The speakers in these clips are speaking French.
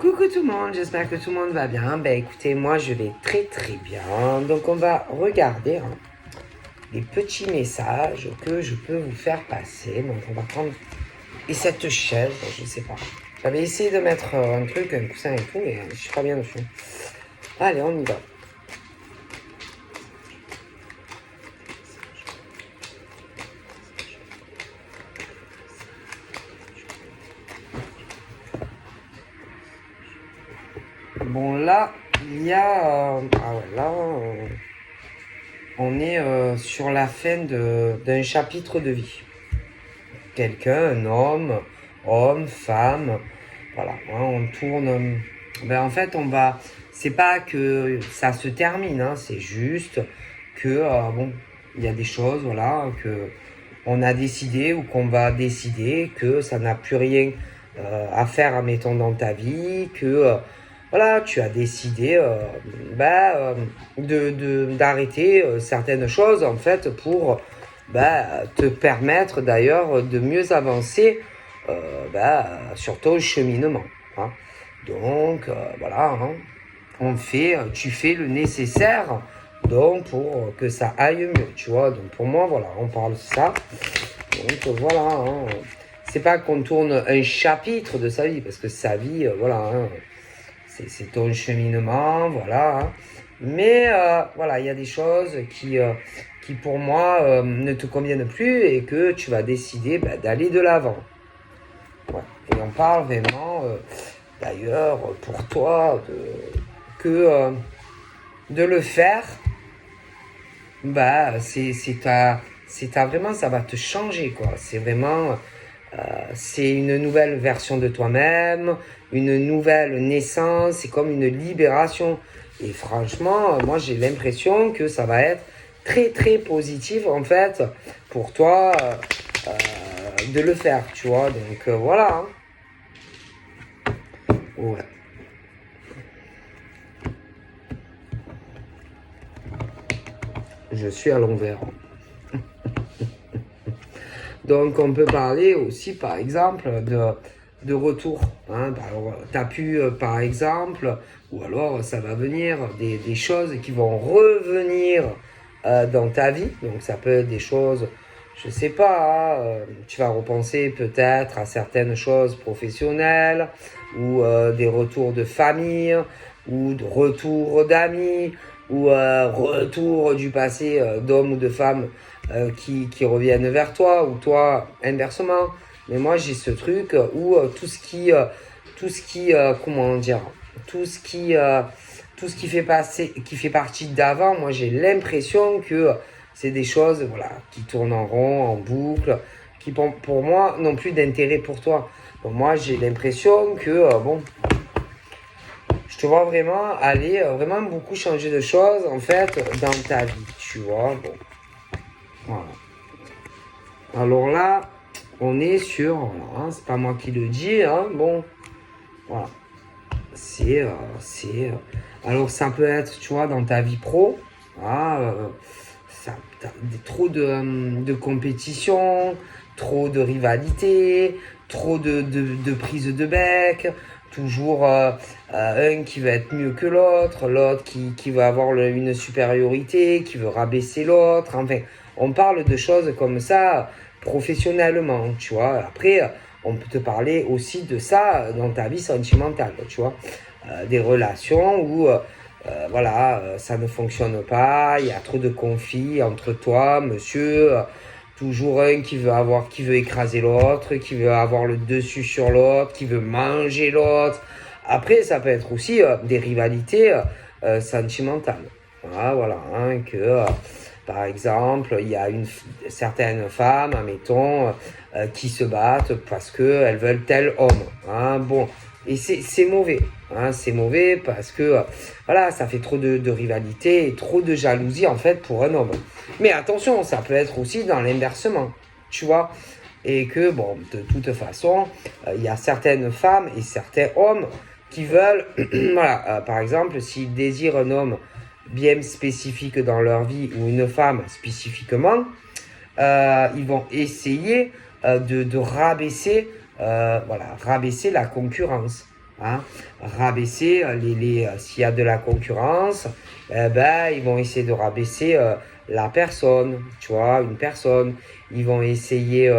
Coucou tout le monde, j'espère que tout le monde va bien. Ben écoutez, moi je vais très bien. Donc on va regarder les petits messages que je peux vous faire passer. Donc on va prendre cette chaise, je sais pas. J'avais essayé de mettre un truc, un coussin et tout, mais je suis pas bien dessus. Allez, on y va. Bon là, il y a... on est sur la fin d'un chapitre de vie. Quelqu'un, un homme, femme, voilà, on tourne. Ben en fait, c'est pas que ça se termine, hein, c'est juste que il y a des choses, voilà, que on a décidé ou qu'on va décider que ça n'a plus rien à faire, admettons, dans ta vie, que voilà, tu as décidé d'arrêter certaines choses en fait pour te permettre d'ailleurs de mieux avancer sur ton cheminement. Hein. Donc voilà, hein, tu fais le nécessaire donc pour que ça aille mieux, tu vois. Donc pour moi, voilà, on parle de ça. Donc voilà, hein, c'est pas qu'on tourne un chapitre de sa vie, parce que sa vie, voilà, hein, c'est ton cheminement, voilà. Hein. Mais voilà, il y a des choses qui pour moi ne te conviennent plus et que tu vas décider d'aller de l'avant. Ouais. Et on parle vraiment, d'ailleurs, pour toi, de le faire, vraiment, ça va te changer, quoi. C'est vraiment, c'est une nouvelle version de toi-même, une nouvelle naissance, c'est comme une libération. Et franchement, moi, j'ai l'impression que ça va être très positif, en fait, pour toi, de le faire, tu vois. Donc, voilà. Hein. Ouais. Je suis à l'envers. Donc, on peut parler aussi, par exemple, de retour. Hein. Alors, tu as pu, par exemple, ou alors ça va venir des choses qui vont revenir dans ta vie. Donc, ça peut être des choses, je sais pas, tu vas repenser peut-être à certaines choses professionnelles, ou des retours de famille, ou de retours d'amis, ou retour du passé d'hommes ou de femmes qui reviennent vers toi, ou toi inversement. Mais moi j'ai ce truc où tout ce qui comment dire, tout ce qui fait partie d'avant, moi j'ai l'impression que c'est des choses, voilà, qui tournent en rond, en boucle, qui pour moi n'ont plus d'intérêt pour toi. Donc moi j'ai l'impression que je te vois vraiment aller vraiment beaucoup changer de choses en fait dans ta vie, tu vois. Bon. Voilà. Alors là, on est sur, hein, c'est pas moi qui le dis, hein, bon, voilà. Alors ça peut être, tu vois, dans ta vie pro, voilà, t'as trop de compétition, trop de rivalité, trop de prise de bec, toujours un qui va être mieux que l'autre qui va avoir une supériorité, qui veut rabaisser l'autre, enfin, on parle de choses comme ça professionnellement, tu vois. Après, on peut te parler aussi de ça dans ta vie sentimentale, tu vois. Des relations où, ça ne fonctionne pas, il y a trop de conflits entre toi, monsieur, toujours un qui veut écraser l'autre, qui veut avoir le dessus sur l'autre, qui veut manger l'autre. Après, ça peut être aussi des rivalités sentimentales. Voilà, hein, par exemple, il y a certaines femmes, admettons, qui se battent parce qu'elles veulent tel homme. Hein, bon, et c'est mauvais. Hein, c'est mauvais parce que voilà, ça fait trop de rivalité et trop de jalousie en fait pour un homme. Mais attention, ça peut être aussi dans l'inversement, tu vois. Et que, bon, de toute façon, il y a certaines femmes et certains hommes qui veulent, voilà, par exemple, s'ils désirent un homme bien spécifique dans leur vie ou une femme spécifiquement, ils vont essayer de rabaisser la concurrence. hein, rabaisser s'il y a de la concurrence, eh ben, ils vont essayer de rabaisser la personne, tu vois, une personne. Ils vont essayer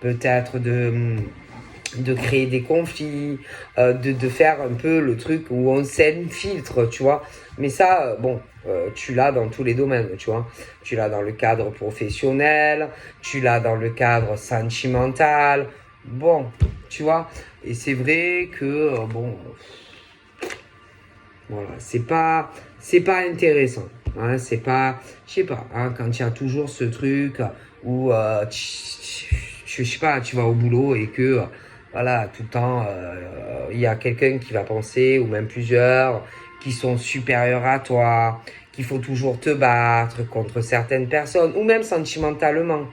peut-être de créer des conflits, de faire un peu le truc où on s'infiltre, tu vois. Mais ça, bon, tu l'as dans tous les domaines, tu vois. Tu l'as dans le cadre professionnel, tu l'as dans le cadre sentimental. Bon, tu vois. Et c'est vrai que, bon, voilà, c'est pas intéressant. Hein, c'est pas, je sais pas, hein, quand il y a toujours ce truc où, je sais pas, tu vas au boulot et que, voilà, tout le temps, il y a quelqu'un qui va penser, ou même plusieurs, qui sont supérieurs à toi, qu'il faut toujours te battre contre certaines personnes, ou même sentimentalement,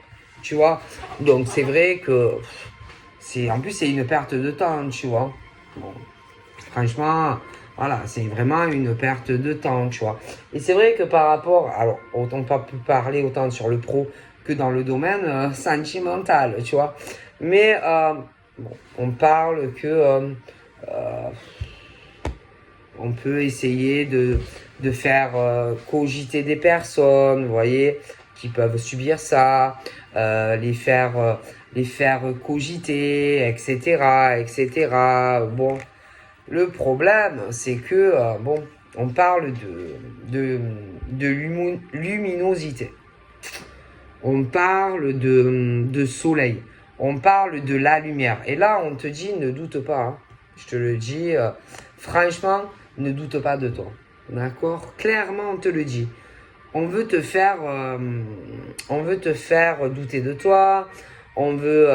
tu vois. Donc c'est vrai que, en plus c'est une perte de temps, tu vois. Bon, franchement, voilà, c'est vraiment une perte de temps, tu vois. Et c'est vrai que par rapport, alors, autant pas pu parler autant sur le pro que dans le domaine sentimental, tu vois. Mais, bon, on parle que euh, on peut essayer de faire cogiter des personnes, vous voyez, qui peuvent subir ça, les faire cogiter, etc., etc. Bon, le problème, c'est que, bon, on parle de luminosité. On parle de soleil. On parle de la lumière. Et là, on te dit, ne doute pas. Hein. Je te le dis, franchement, ne doute pas de toi. D'accord? Clairement, on te le dit. On veut te faire douter de toi. On veut,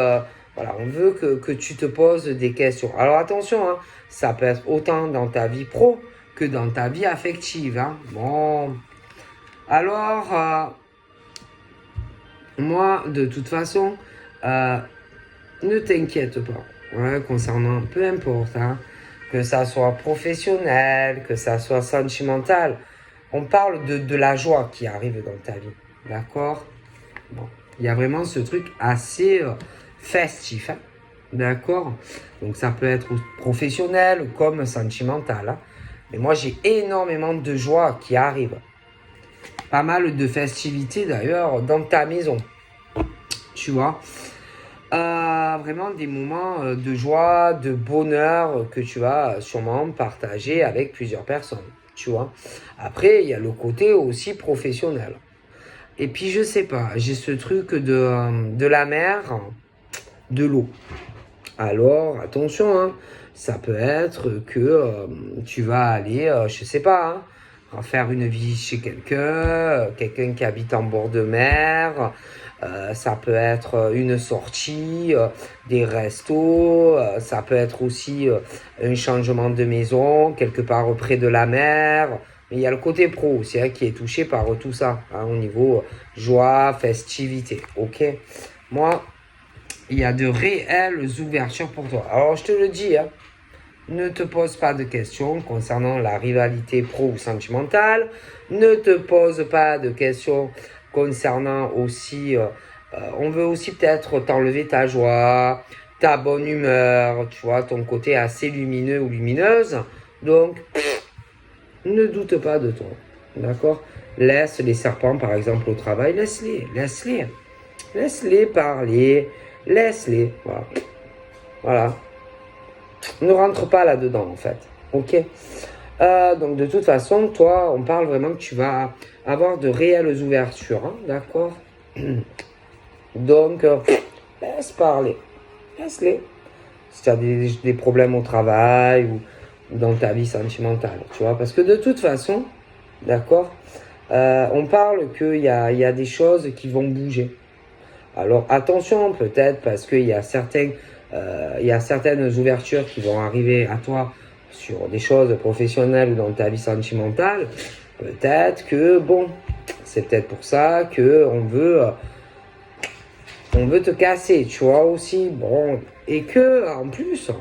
voilà, on veut que tu te poses des questions. Alors attention, hein, ça peut être autant dans ta vie pro que dans ta vie affective. Hein. Bon, alors, moi, de toute façon, ne t'inquiète pas, ouais, concernant, peu importe, hein, que ça soit professionnel, que ça soit sentimental. On parle de la joie qui arrive dans ta vie, d'accord? Bon, il y a vraiment ce truc assez festif, hein, d'accord? Donc ça peut être professionnel comme sentimental, hein. Mais moi, j'ai énormément de joie qui arrive. Pas mal de festivités d'ailleurs dans ta maison, tu vois. Vraiment des moments de joie, de bonheur que tu vas sûrement partager avec plusieurs personnes, tu vois. Après, il y a le côté aussi professionnel. Et puis, je sais pas, j'ai ce truc de la mer, de l'eau. Alors, attention, hein, ça peut être que tu vas aller, je sais pas, hein, faire une visite chez quelqu'un, quelqu'un qui habite en bord de mer. Ça peut être une sortie, des restos. Ça peut être aussi un changement de maison, quelque part près de la mer. Mais il y a le côté pro aussi hein, qui est touché par tout ça, hein, au niveau joie, festivité. Ok. Moi, il y a de réelles ouvertures pour toi. Alors, je te le dis, hein, ne te pose pas de questions concernant la rivalité pro ou sentimentale. Ne te pose pas de questions concernant aussi... on veut aussi peut-être t'enlever ta joie, ta bonne humeur, tu vois, ton côté assez lumineux ou lumineuse. Donc, ne doute pas de toi. D'accord? Laisse les serpents, par exemple, au travail. Laisse-les, laisse-les. Laisse-les parler. Laisse-les. Voilà. Voilà. Ne rentre pas là-dedans, en fait. Ok? Donc, de toute façon, toi, on parle vraiment que tu vas avoir de réelles ouvertures. Hein, d'accord? Donc, laisse parler. Laisse-les. Si tu as des problèmes au travail ou dans ta vie sentimentale. Tu vois? Parce que de toute façon, d'accord? On parle qu'il y a des choses qui vont bouger. Alors attention, peut-être parce qu'il y a certaines ouvertures qui vont arriver à toi sur des choses professionnelles ou dans ta vie sentimentale. Peut-être que, bon, c'est peut-être pour ça que on veut te casser, tu vois, aussi. Bon, et que, en plus,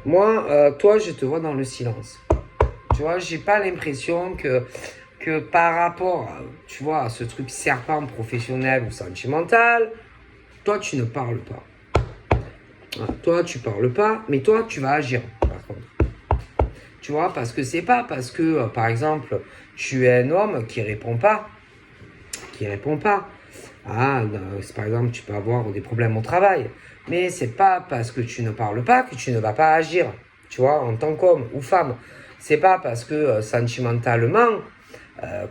moi, toi, je te vois dans le silence. Tu vois, j'ai pas l'impression que par rapport, tu vois, à ce truc serpent professionnel ou sentimental, toi, tu ne parles pas. Voilà. Toi, tu parles pas, mais toi, tu vas agir, par contre. Tu vois, parce que c'est pas parce que, par exemple, tu es un homme qui répond pas. Ah, par exemple, tu peux avoir des problèmes au travail. Mais c'est pas parce que tu ne parles pas que tu ne vas pas agir. Tu vois, en tant qu'homme ou femme. C'est pas parce que sentimentalement,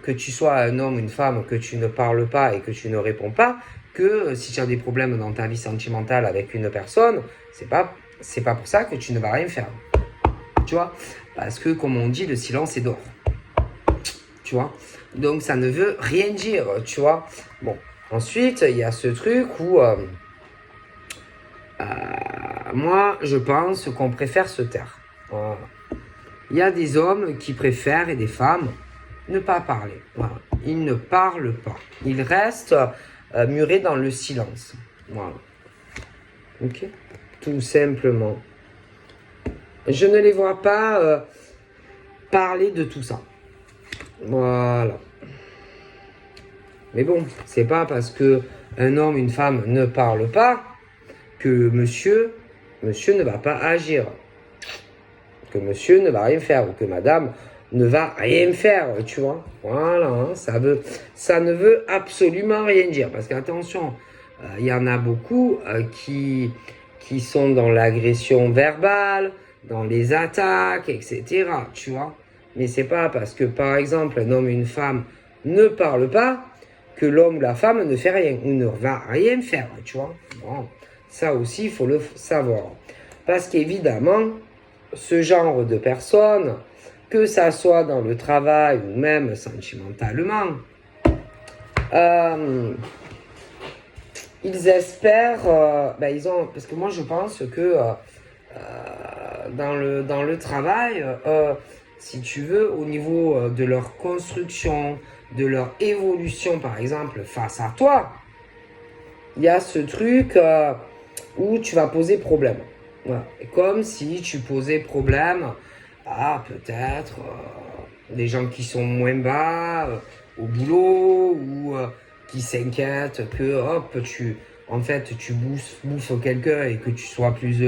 que tu sois un homme ou une femme, que tu ne parles pas et que tu ne réponds pas, que si tu as des problèmes dans ta vie sentimentale avec une personne, c'est pas pour ça que tu ne vas rien faire. Tu vois, parce que comme on dit, le silence est d'or. Tu vois, donc ça ne veut rien dire, tu vois. Bon, ensuite, il y a ce truc où moi, je pense qu'on préfère se taire. Voilà. Il y a des hommes qui préfèrent et des femmes ne pas parler. Voilà. Ils ne parlent pas. Ils restent murés dans le silence. Voilà. Ok. Tout simplement. Je ne les vois pas parler de tout ça. Voilà. Mais bon, c'est pas parce que un homme, une femme ne parle pas que monsieur ne va pas agir. Que monsieur ne va rien faire ou que madame ne va rien faire, tu vois. Voilà, hein, ça ne veut absolument rien dire. Parce qu'attention, il y en a beaucoup qui sont dans l'agression verbale, dans les attaques, etc. Tu vois. Mais c'est pas parce que, par exemple, un homme et une femme ne parlent pas que l'homme ou la femme ne fait rien ou ne va rien faire, tu vois. Bon, ça aussi, il faut le savoir. Parce qu'évidemment, ce genre de personnes, que ça soit dans le travail ou même sentimentalement, ils espèrent, parce que moi je pense que dans le travail, si tu veux, au niveau de leur construction, de leur évolution par exemple face à toi, il y a ce truc où tu vas poser problème. Voilà. Comme si tu posais problème à peut-être des gens qui sont moins bas au boulot ou qui s'inquiètent que hop, tu bouffes quelqu'un et que tu sois plus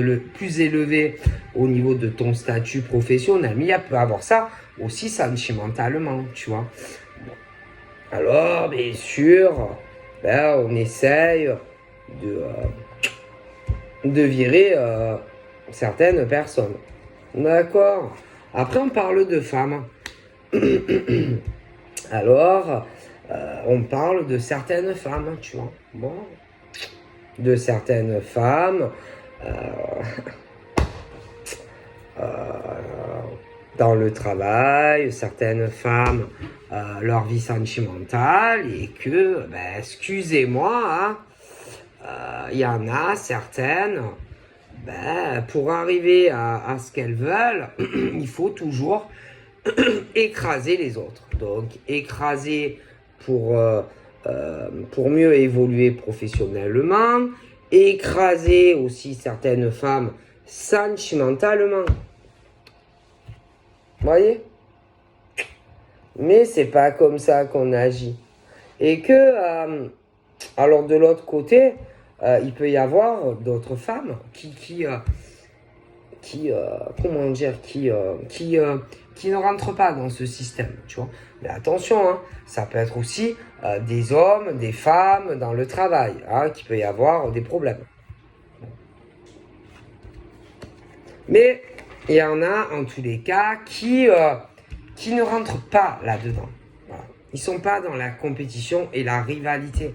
élevé au niveau de ton statut professionnel. Mais il peut avoir ça aussi sentimentalement, tu vois. Bon. Alors, bien sûr, on essaye de virer certaines personnes. D'accord. Après, on parle de femmes. Alors, on parle de certaines femmes, tu vois. Bon. De certaines femmes dans le travail, certaines femmes leur vie sentimentale et que, excusez-moi, hein, il y en a certaines, pour arriver à ce qu'elles veulent, il faut toujours écraser les autres. Donc, écraser pour mieux évoluer professionnellement, écraser aussi certaines femmes sentimentalement. Vous voyez? Mais c'est pas comme ça qu'on agit. Et que, alors de l'autre côté, il peut y avoir d'autres femmes qui ne rentrent pas dans ce système, tu vois. Mais attention, hein, ça peut être aussi des hommes, des femmes dans le travail, hein, qui peut y avoir des problèmes. Mais il y en a en tous les cas qui ne rentrent pas là-dedans. Voilà. Ils ne sont pas dans la compétition et la rivalité.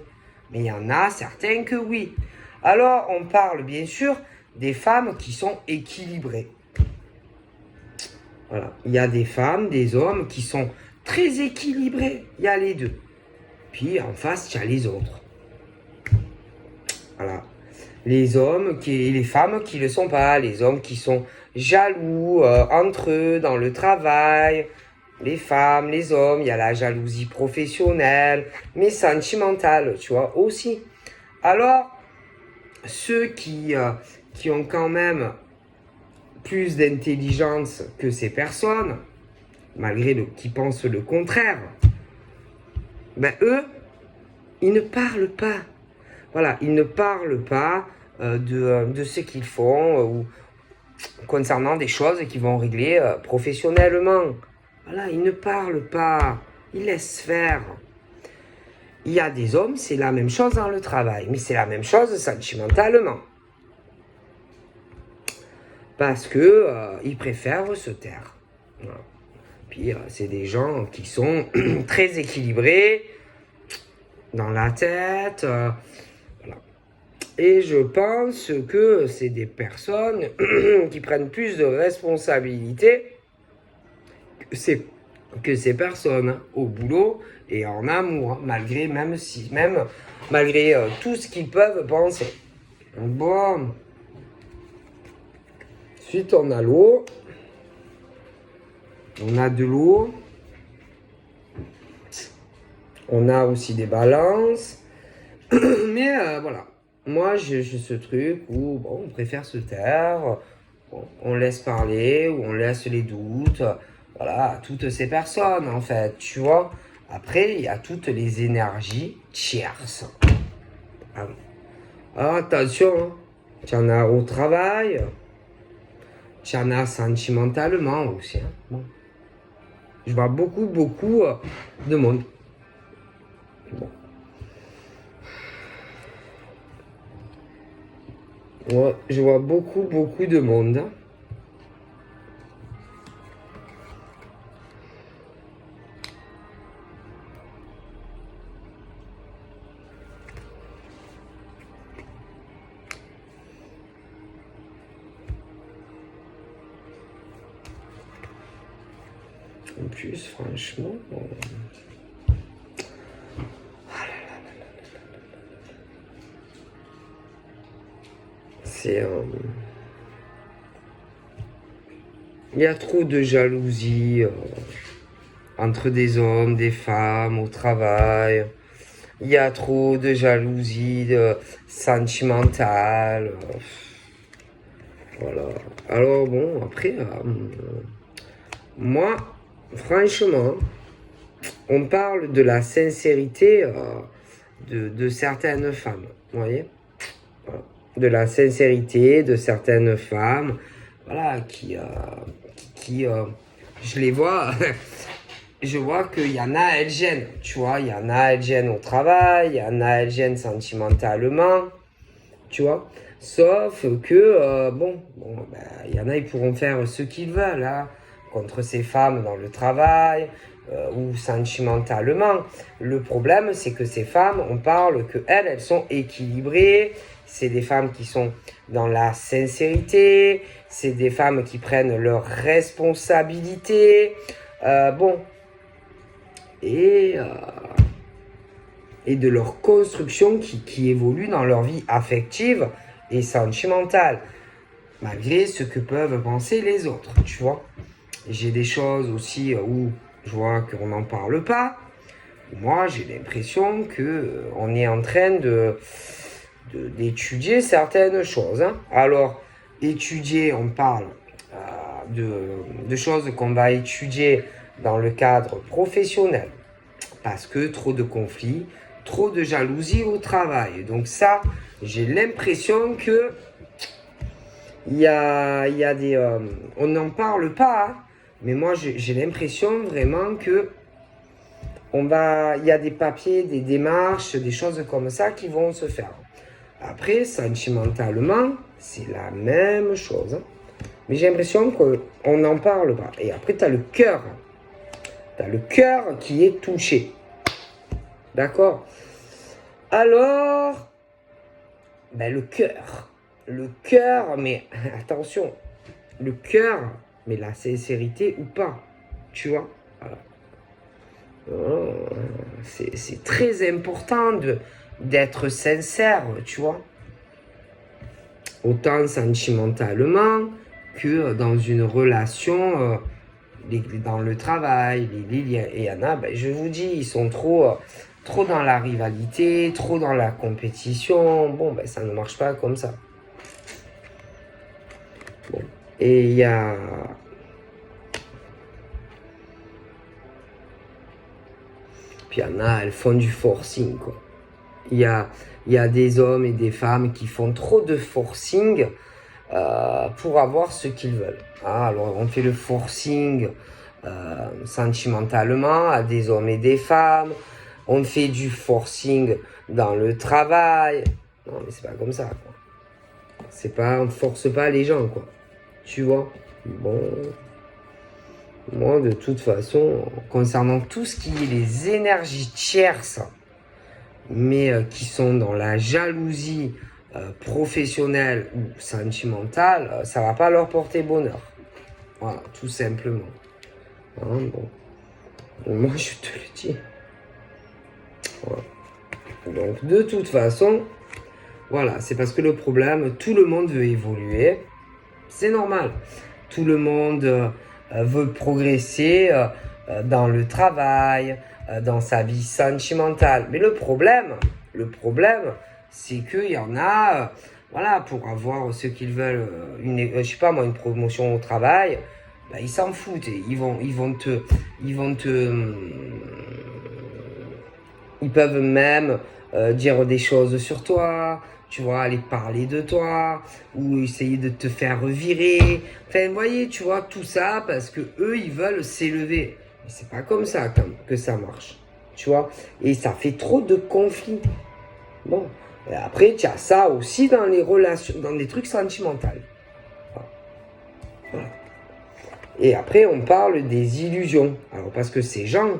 Mais il y en a certains que oui. Alors, on parle bien sûr des femmes qui sont équilibrées. Voilà. Il y a des femmes, des hommes qui sont très équilibrés. Il y a les deux. Puis en face, il y a les autres. Voilà. Les hommes et les femmes qui ne le sont pas. Les hommes qui sont jaloux entre eux dans le travail. Les femmes, les hommes, il y a la jalousie professionnelle, mais sentimentale, tu vois, aussi. Alors, ceux qui ont quand même plus d'intelligence que ces personnes, malgré qui pensent le contraire, eux, ils ne parlent pas. Voilà, ils ne parlent pas de ce qu'ils font ou concernant des choses qu'ils vont régler professionnellement. Voilà, ils ne parlent pas, ils laissent faire. Il y a des hommes, c'est la même chose dans le travail, mais c'est la même chose sentimentalement. Parce que ils préfèrent se taire. Voilà. Puis c'est des gens qui sont très équilibrés dans la tête. Voilà. Et je pense que c'est des personnes qui prennent plus de responsabilités que ces personnes hein, au boulot et en amour, hein, malgré tout ce qu'ils peuvent penser. Bon. Ensuite, on a l'eau. On a de l'eau. On a aussi des balances. Mais voilà. Moi, j'ai ce truc où bon, on préfère se taire. Bon, on laisse parler ou on laisse les doutes. Voilà, toutes ces personnes, en fait, tu vois. Après, il y a toutes les énergies tierces. Ah, ah, attention, hein. Tu en as au travail. Tu en as sentimentalement aussi. Hein. Bon. Je vois beaucoup de monde. Bon. Ouais, je vois beaucoup de monde. Hein. En plus, franchement... C'est... Il y a trop de jalousie entre des hommes, des femmes, au travail. Il y a trop de jalousie sentimentale. Voilà. Alors bon, après, moi, franchement, on parle de la sincérité de certaines femmes. Vous voyez? Voilà. De la sincérité de certaines femmes. Voilà, qui je les vois, je vois qu'il y en a, elles gênent, tu vois, il y en a, elles gênent au travail, il y en a, elles gênent sentimentalement, tu vois, sauf que, il y en a, ils pourront faire ce qu'ils veulent, hein, contre ces femmes dans le travail, ou sentimentalement. Le problème, c'est que ces femmes, on parle que elles sont équilibrées, c'est des femmes qui sont dans la sincérité, c'est des femmes qui prennent leurs responsabilités, et de leur construction qui évolue dans leur vie affective et sentimentale, malgré ce que peuvent penser les autres, tu vois. J'ai des choses aussi où je vois qu'on n'en parle pas. Moi, j'ai l'impression qu'on est en train d'étudier certaines choses. Hein. Alors, étudier, on parle de choses qu'on va étudier dans le cadre professionnel. Parce que trop de conflits, trop de jalousie au travail. Donc ça, j'ai l'impression que il y a des... on n'en parle pas, hein, mais moi j'ai l'impression vraiment que il y a des papiers, des démarches, des choses comme ça qui vont se faire. Après, sentimentalement, c'est la même chose. Hein. Mais j'ai l'impression qu'on n'en parle pas. Et après, tu as le cœur. Tu as le cœur qui est touché. D'accord? Alors, le cœur. Le cœur, mais attention. Le cœur, mais la sincérité ou pas. Tu vois? Voilà. C'est très important d'être sincère, tu vois. Autant sentimentalement que dans une relation, dans le travail. Il y en a, je vous dis, ils sont trop dans la rivalité, trop dans la compétition. Bon, ça ne marche pas comme ça. Bon. Et il y a... Puis il y en a, elles font du forcing, quoi. Il y a, il y a des hommes et des femmes qui font trop de forcing pour avoir ce qu'ils veulent. Ah, alors, on fait le forcing sentimentalement à des hommes et des femmes. On fait du forcing dans le travail. Non, mais c'est pas comme ça, quoi. C'est pas, on force pas les gens, quoi. Tu vois? Bon. Moi, de toute façon, concernant tout ce qui est les énergies tierces, mais qui sont dans la jalousie professionnelle ou sentimentale, ça va pas leur porter bonheur. Voilà, tout simplement. Hein, bon. Moi, je te le dis. Voilà. Donc, de toute façon, voilà, c'est parce que le problème, tout le monde veut évoluer. C'est normal. Tout le monde veut progresser dans le travail, dans sa vie sentimentale. Mais le problème, c'est qu'il y en a, voilà, pour avoir ce qu'ils veulent, je sais pas moi, une promotion au travail, bah, ils s'en foutent. Et ils peuvent même dire des choses sur toi, tu vois, aller parler de toi, ou essayer de te faire virer. Enfin, vous voyez, tu vois, tout ça parce que eux, ils veulent s'élever. Mais c'est pas comme ça que ça marche, tu vois. Et ça fait trop de conflits. Bon, et après, tu as ça aussi dans les relations, dans les trucs sentimentaux. Voilà. Et après, on parle des illusions. Alors, parce que ces gens,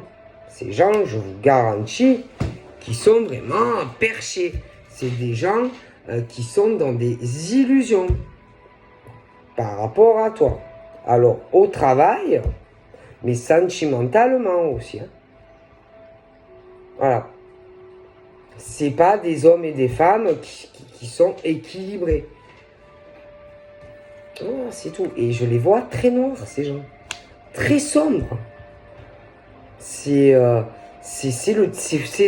je vous garantis, qui sont vraiment perchés. C'est des gens qui sont dans des illusions par rapport à toi. Alors, au travail, mais sentimentalement aussi. Hein. Voilà. C'est pas des hommes et des femmes qui sont équilibrés. Oh, c'est tout. Et je les vois très noirs, ces gens. Très sombres. Ces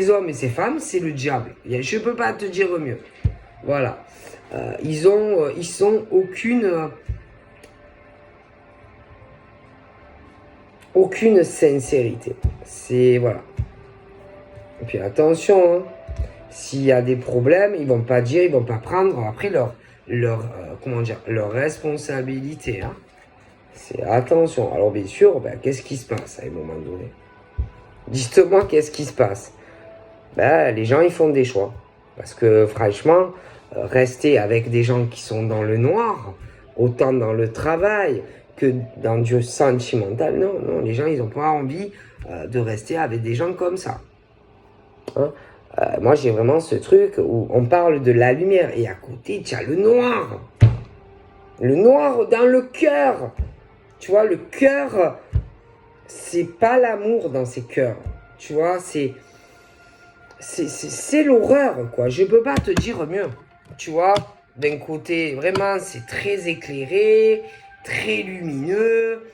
hommes et ces femmes, c'est le diable. Je peux pas te dire mieux. Voilà. Ils sont aucune sincérité. C'est, voilà. Et puis attention, hein, s'il y a des problèmes, ils vont pas prendre après leur responsabilité. Hein. C'est attention. Alors bien sûr, qu'est-ce qui se passe à un moment donné? Dites-moi qu'est-ce qui se passe. Les gens, ils font des choix. Parce que franchement, rester avec des gens qui sont dans le noir, autant dans le travail que dans du sentimental, non, les gens, ils n'ont pas envie de rester avec des gens comme ça. Hein? Moi, j'ai vraiment ce truc où on parle de la lumière et à côté, tu as le noir. Le noir dans le cœur. Tu vois, le cœur, c'est pas l'amour dans ces cœurs. Tu vois, c'est l'horreur, quoi. Je peux pas te dire mieux. Tu vois, d'un côté, vraiment, c'est très éclairé, très lumineux.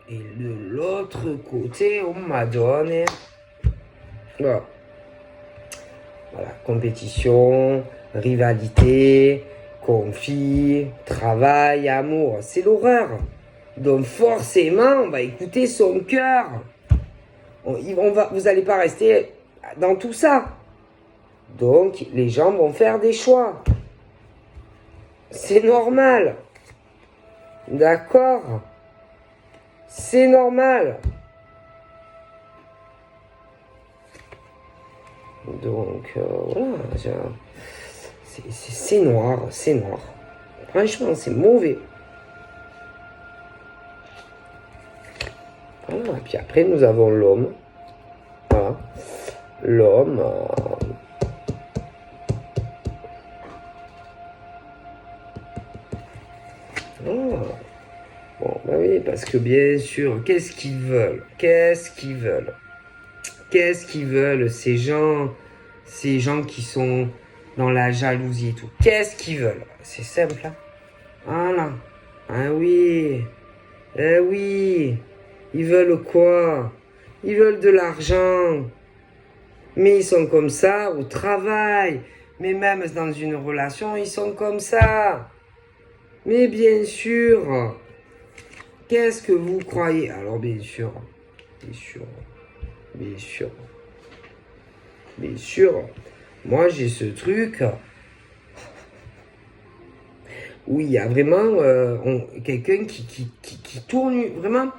Et de l'autre côté, oh madone. Voilà. Voilà, compétition, rivalité, conflit, travail, amour. C'est l'horreur. Donc forcément, on va écouter son cœur. Vous n'allez pas rester dans tout ça. Donc, les gens vont faire des choix. C'est normal. D'accord? C'est normal. Donc, voilà. C'est noir, c'est noir. Franchement, c'est mauvais. Voilà. Et puis après, nous avons l'homme. Voilà. L'homme... Bon, oui, parce que bien sûr, qu'est-ce qu'ils veulent? Ces gens qui sont dans la jalousie et tout? Qu'est-ce qu'ils veulent? C'est simple, hein? Voilà. Ah oui. Eh oui. Ils veulent quoi? Ils veulent de l'argent. Mais ils sont comme ça au travail. Mais même dans une relation, ils sont comme ça. Mais bien sûr, qu'est-ce que vous croyez? Alors bien sûr, Moi, j'ai ce truc où il y a vraiment quelqu'un qui tourne vraiment,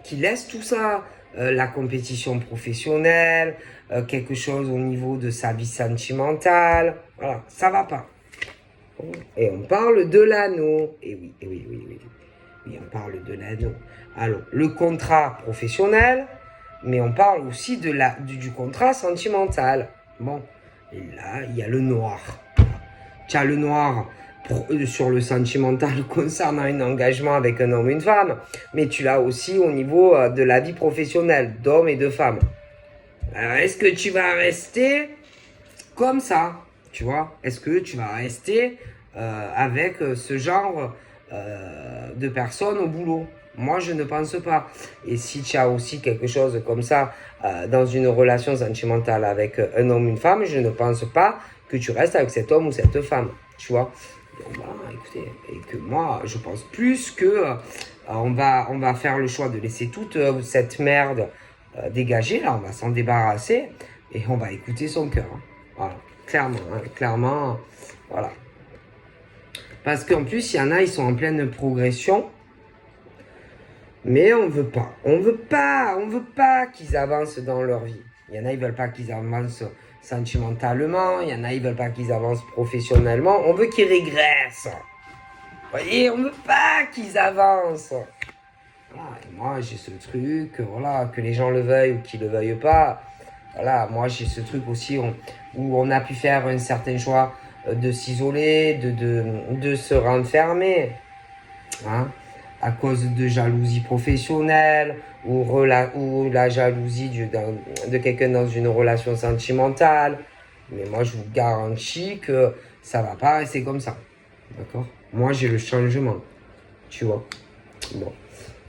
qui laisse tout ça, la compétition professionnelle, quelque chose au niveau de sa vie sentimentale. Voilà, ça va pas. Et on parle de l'anneau. Et oui, et oui, oui, oui. Oui, on parle de l'anneau. Alors, le contrat professionnel, mais on parle aussi du contrat sentimental. Bon, et là, il y a le noir. Tu as le noir sur le sentimental concernant un engagement avec un homme ou une femme, mais tu l'as aussi au niveau de la vie professionnelle d'hommes et de femmes. Alors, est-ce que tu vas rester comme ça? Tu vois? Est-ce que tu vas rester avec ce genre de personnes au boulot? Moi, je ne pense pas. Et si tu as aussi quelque chose comme ça dans une relation sentimentale avec un homme ou une femme, je ne pense pas que tu restes avec cet homme ou cette femme. Tu vois? Donc, bah, écoutez, et que moi, je pense plus que on va faire le choix de laisser toute cette merde dégager. Là, on va s'en débarrasser et on va écouter son cœur. Hein. Voilà, clairement, hein, clairement, voilà. Parce qu'en plus, il y en a, ils sont en pleine progression. Mais on veut pas. On veut pas qu'ils avancent dans leur vie. Il y en a, ils veulent pas qu'ils avancent sentimentalement. Il y en a, ils veulent pas qu'ils avancent professionnellement. On veut qu'ils régressent. Vous voyez, on veut pas qu'ils avancent. Voilà, et moi, j'ai ce truc, voilà, que les gens le veuillent ou qu'ils le veuillent pas. Voilà, moi, j'ai ce truc aussi où on a pu faire un certain choix de s'isoler, de se renfermer. Hein, à cause de jalousie professionnelle ou la jalousie de quelqu'un dans une relation sentimentale. Mais moi, je vous garantis que ça va pas rester comme ça. D'accord? Moi, j'ai le changement. Tu vois? Bon.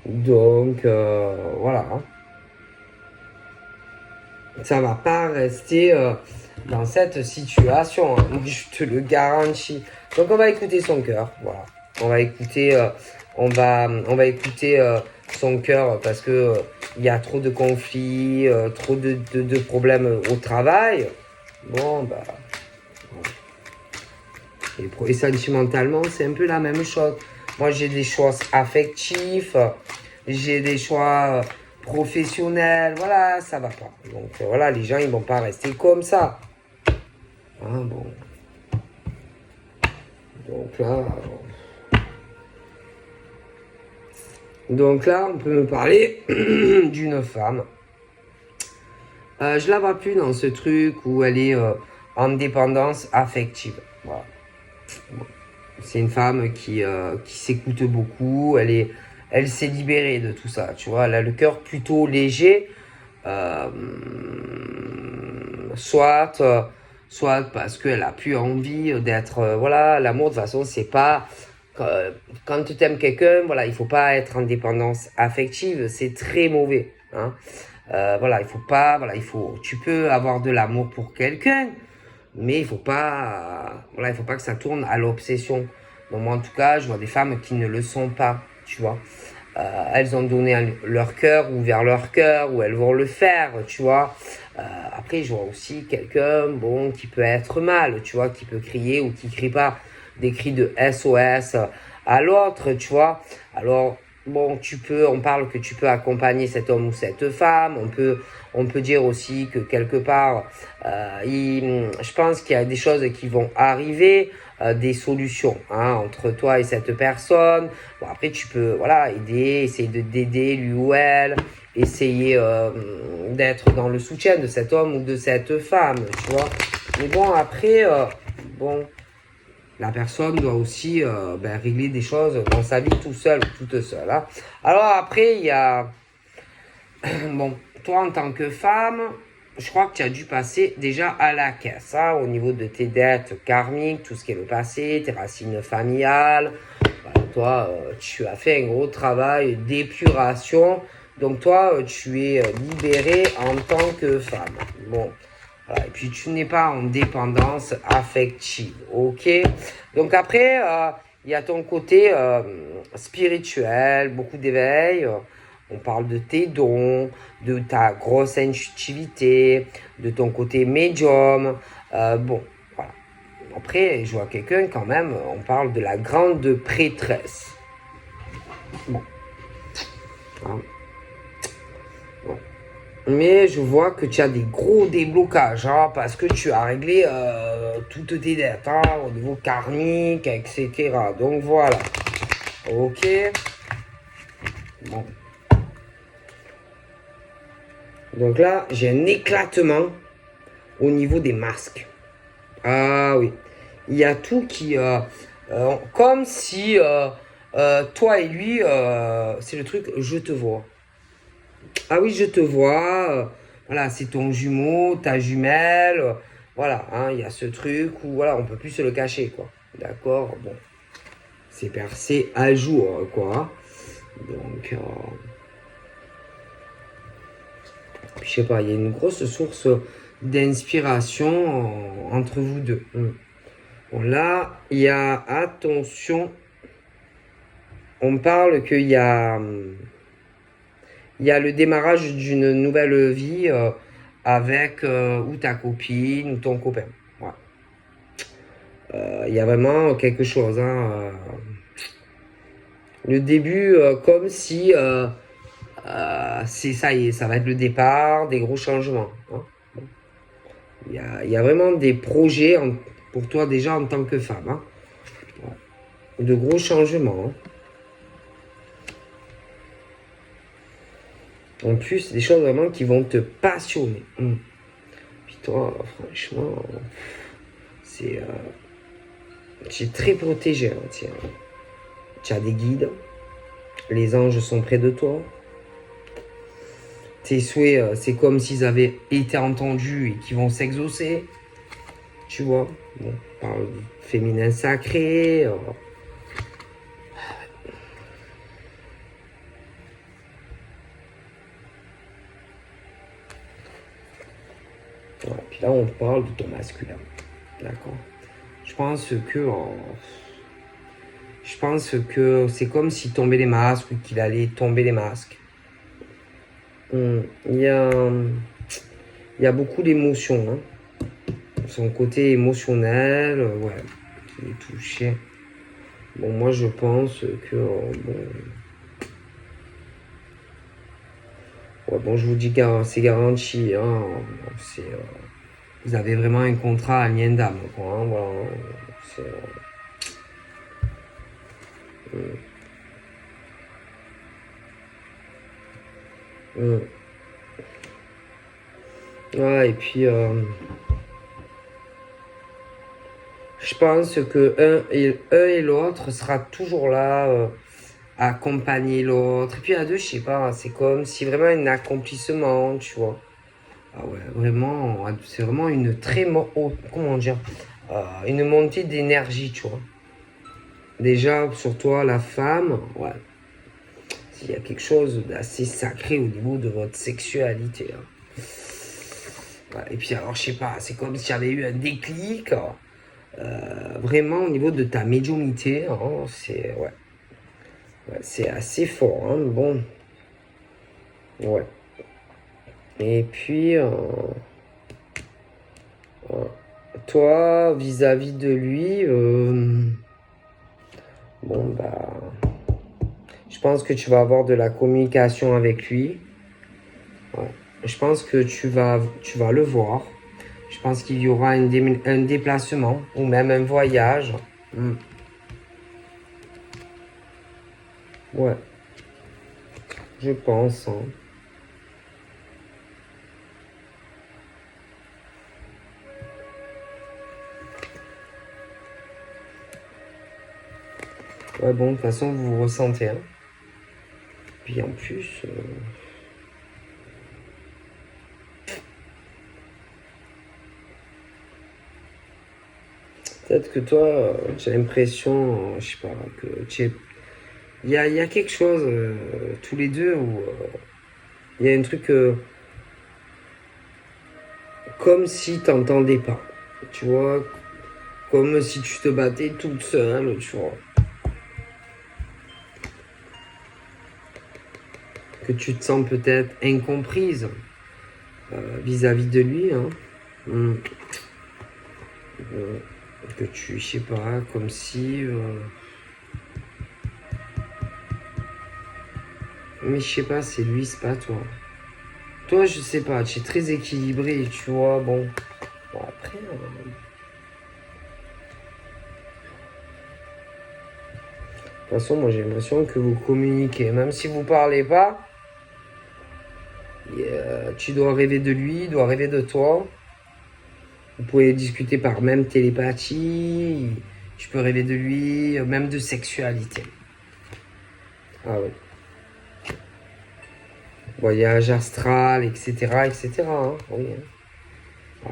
Donc, voilà. Hein. Ça va pas rester dans cette situation. Hein. Moi, je te le garantis. Donc, on va écouter son cœur. Voilà. On va écouter, on va écouter son cœur parce que il y a trop de conflits, trop de problèmes au travail. Bon, bah. Et sentimentalement, c'est un peu la même chose. Moi, j'ai des choix affectifs, j'ai des choix professionnels. Voilà, ça va pas. Donc, voilà, les gens, ils vont pas rester comme ça. Hein, bon. Donc là, on peut me parler d'une femme. Je la vois plus dans ce truc où elle est en dépendance affective. Voilà. Bon. C'est une femme qui s'écoute beaucoup. Elle s'est libérée de tout ça. Tu vois, elle a le cœur plutôt léger. Soit parce qu'elle a plus envie d'être. Voilà, l'amour de toute façon, c'est pas. Quand tu aimes quelqu'un, voilà, il faut pas être en dépendance affective. C'est très mauvais. Hein. Voilà, il faut pas. Voilà, tu peux avoir de l'amour pour quelqu'un. Mais il faut pas que ça tourne à l'obsession. Donc moi, en tout cas, je vois des femmes qui ne le sont pas, tu vois. Elles ont donné leur cœur, ouvert leur cœur, ou elles vont le faire, tu vois. Après, je vois aussi quelqu'un, bon, qui peut être mal, tu vois, qui peut crier ou qui crie pas des cris de SOS à l'autre, tu vois. Alors, bon, on parle que tu peux accompagner cet homme ou cette femme, on peut dire aussi que quelque part, je pense qu'il y a des choses qui vont arriver, des solutions hein, entre toi et cette personne. Bon, après, tu peux voilà, essayer d'aider lui ou elle, essayer d'être dans le soutien de cet homme ou de cette femme, tu vois. Mais bon, après, la personne doit aussi régler des choses dans sa vie tout seul ou toute seule. Hein. Alors après, il y a... Bon, toi en tant que femme, je crois que tu as dû passer déjà à la caisse, hein, au niveau de tes dettes karmiques, tout ce qui est le passé, tes racines familiales. Toi, tu as fait un gros travail d'épuration. Donc toi, tu es libérée en tant que femme. Bon, voilà. Et puis tu n'es pas en dépendance affective, ok? Donc après, il y a ton côté spirituel, beaucoup d'éveil. On parle de tes dons, de ta grosse intuitivité, de ton côté médium. Bon, voilà. Après, je vois quelqu'un quand même, on parle de la grande prêtresse. Bon. Hein. Bon. Mais je vois que tu as des gros déblocages, hein, parce que tu as réglé toutes tes dettes, hein, au niveau karmique, etc. Donc voilà. Ok. Bon. Donc là, j'ai un éclatement au niveau des masques. Ah oui. Il y a tout qui... comme si toi et lui, c'est le truc, je te vois. Ah oui, je te vois. Voilà, c'est ton jumeau, ta jumelle. Voilà, hein, il y a ce truc où voilà, on peut plus se le cacher, quoi. D'accord. Bon, c'est percé à jour, quoi. Donc, je sais pas, il y a une grosse source d'inspiration entre vous deux. Bon, là, il y a attention. On parle il y a le démarrage d'une nouvelle vie avec ou ta copine ou ton copain. Voilà. Il y a vraiment quelque chose. Hein, le début, comme si c'est ça y est, ça va être le départ, des gros changements. Hein. Il y a vraiment des projets pour toi déjà en tant que femme. Hein. Voilà. De gros changements. Hein. En plus, des choses vraiment qui vont te passionner. Puis toi, franchement, c'est tu es très protégé. Hein, tiens. Tu as des guides. Les anges sont près de toi. Tes souhaits, c'est comme s'ils avaient été entendus et qui vont s'exaucer. Tu vois, bon, on parle du féminin sacré. Voilà. Puis là, on parle de ton masculin. D'accord. Je pense que c'est comme s'il tombait les masques ou qu'il allait tomber les masques. Il y a beaucoup d'émotions. Hein. Son côté émotionnel, ouais, qui est touché. Bon, moi, je pense que... bon, ouais, bon, je vous dis que c'est garanti. Hein, vous avez vraiment un contrat à lien d'âme. Hein, voilà, c'est... Ouais, et puis... je pense que un et l'autre sera toujours là à accompagner l'autre. Et puis à deux, je sais pas, c'est comme si vraiment un accomplissement, tu vois. Ah ouais, vraiment, c'est vraiment une très... comment dire une montée d'énergie, tu vois. Déjà, sur toi, la femme, ouais. Il y a quelque chose d'assez sacré au niveau de votre sexualité. Hein. Ouais, et puis alors, je sais pas, c'est comme si j'avais eu un déclic. Vraiment, au niveau de ta médiumnité, hein, c'est... Ouais. Ouais, c'est assez fort, hein, bon. Ouais. Et puis... toi, vis-à-vis de lui... bon, bah... Je pense que tu vas avoir de la communication avec lui. Ouais. Je pense que tu vas le voir. Je pense qu'il y aura un déplacement ou même un voyage. Ouais, je pense. Hein. Ouais, bon, de toute façon, vous vous ressentez. Hein. Puis en plus... peut-être que toi, j'ai l'impression, je sais pas, que tu es... Il y a quelque chose, tous les deux, où il y a un truc comme si t'entendais pas. Tu vois, comme si tu te battais toute seule, tu vois. Que tu te sens peut-être incomprise vis-à-vis de lui. Hein. Que tu, je sais pas, comme si... Mais je sais pas, c'est lui, c'est pas toi. Toi, je sais pas, tu es très équilibré, tu vois, bon. Bon, après... De toute façon, moi j'ai l'impression que vous communiquez. Même si vous parlez pas, tu dois rêver de lui, il doit rêver de toi. Vous pouvez discuter par même télépathie. Tu peux rêver de lui, même de sexualité. Ah oui. Voyage astral, etc. etc. Hein. Oui, hein. Ouais.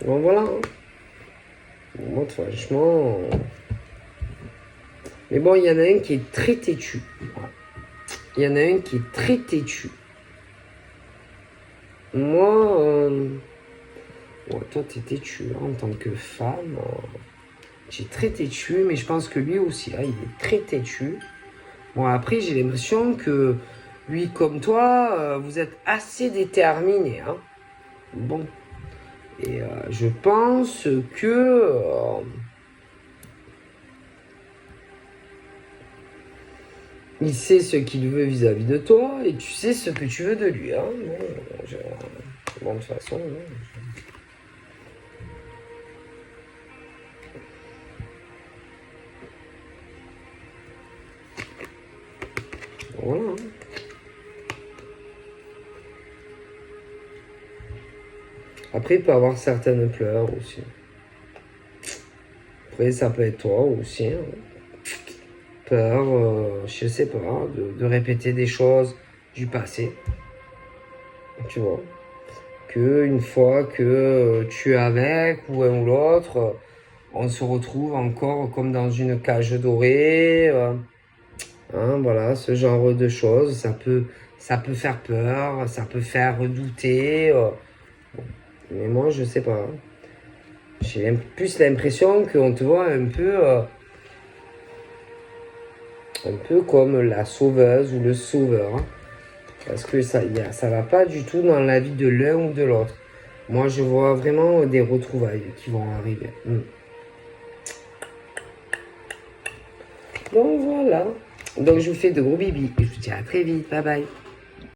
Bon voilà. Hein. Moi franchement... Mais bon, il y en a un qui est très têtu. Il y en a un qui est très têtu. Moi... Ouais, toi, t'es têtu hein, en tant que femme. Tu es très têtu, mais je pense que lui aussi, hein, il est très têtu. Bon, après, j'ai l'impression que lui, comme toi, vous êtes assez déterminé. Hein. Bon. Et je pense que... il sait ce qu'il veut vis-à-vis de toi et tu sais ce que tu veux de lui. Hein. Bon, de toute façon... Voilà. Hein. Après, il peut avoir certaines pleurs aussi. Après, ça peut être toi aussi. Hein. Peur, je sais pas, de répéter des choses du passé. Tu vois. Que une fois que tu es avec ou un ou l'autre, on se retrouve encore comme dans une cage dorée. Hein, voilà, ce genre de choses. Ça peut faire peur, ça peut faire douter. Bon. Mais moi, je sais pas. J'ai plus l'impression qu'on te voit un peu comme la sauveuse ou le sauveur. Hein. Parce que ça va pas du tout dans la vie de l'un ou de l'autre. Moi, je vois vraiment des retrouvailles qui vont arriver. Donc voilà. Donc je vous fais de gros bibis. Et je vous dis à très vite. Bye bye.